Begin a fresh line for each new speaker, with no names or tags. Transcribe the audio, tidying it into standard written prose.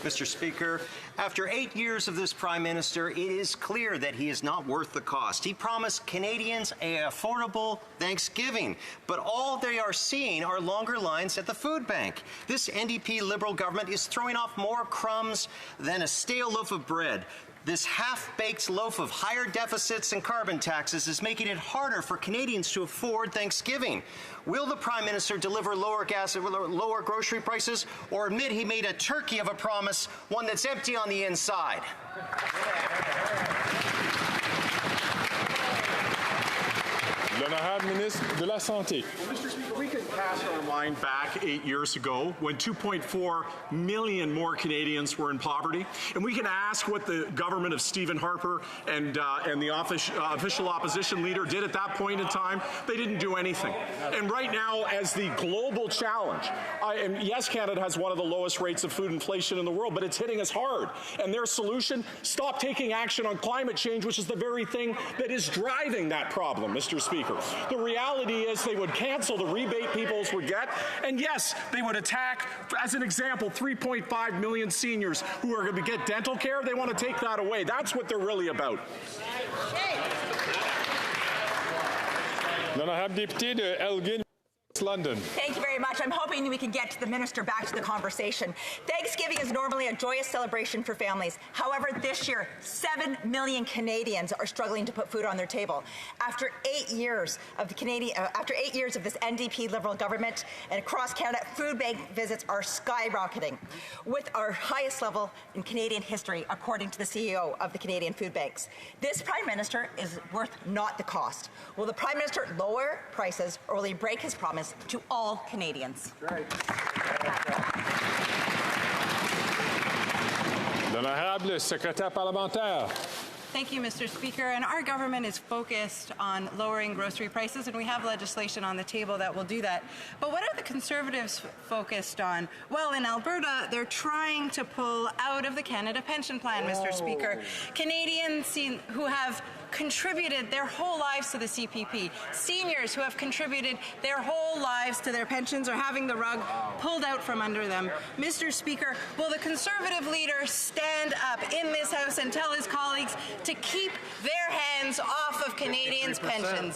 Mr. Speaker, after 8 years of this Prime Minister, it is clear that he is not worth the cost. He promised Canadians an affordable Thanksgiving, but all they are seeing are longer lines at the food bank. This NDP-Liberal government is throwing off more crumbs than a stale loaf of bread. This half-baked loaf of higher deficits and carbon taxes is making it harder for Canadians to afford Thanksgiving. Will the Prime Minister deliver lower grocery prices, or admit he made a turkey of a promise, one that's empty on the inside?
L'honorable ministre de la Santé.
Mr. Speaker, we can cast our mind back 8 years ago when 2.4 million more Canadians were in poverty, and we can ask what the government of Stephen Harper and the official opposition leader did at that point in time. They didn't do anything. And right now, as the global challenge, and yes, Canada has one of the lowest rates of food inflation in the world, but it's hitting us hard. And their solution: stop taking action on climate change, which is the very thing that is driving that problem, Mr. Speaker. The reality is they would cancel the rebate people would get, and yes, they would attack, as an example, 3.5 million seniors who are going to get dental care. They want to take that away. That's what they're really about.
L'honorable député de Elgin, London.
Thank you very much. I'm hoping we can get the minister back to the conversation. Thanksgiving is normally a joyous celebration for families. However, this year, 7 million Canadians are struggling to put food on their table. After 8 years of this NDP-Liberal government and across Canada, food bank visits are skyrocketing, with our highest level in Canadian history, according to the CEO of the Canadian Food Banks. This Prime Minister is worth not the cost. Will the Prime Minister lower prices, or will he break his promise to all Canadians?
L'honorable secrétaire parlementaire.
Thank you, Mr. Speaker. And our government is focused on lowering grocery prices, and we have legislation on the table that will do that. But what are the Conservatives focused on? Well, in Alberta, they're trying to pull out of the Canada Pension Plan, Mr. Speaker. Canadians who have contributed their whole lives to the CPP, seniors who have contributed their whole lives to their pensions, are having the rug pulled out from under them. Mr. Speaker, will the Conservative leader stand up in this House and tell his colleagues to keep their hands off of Canadians' pensions?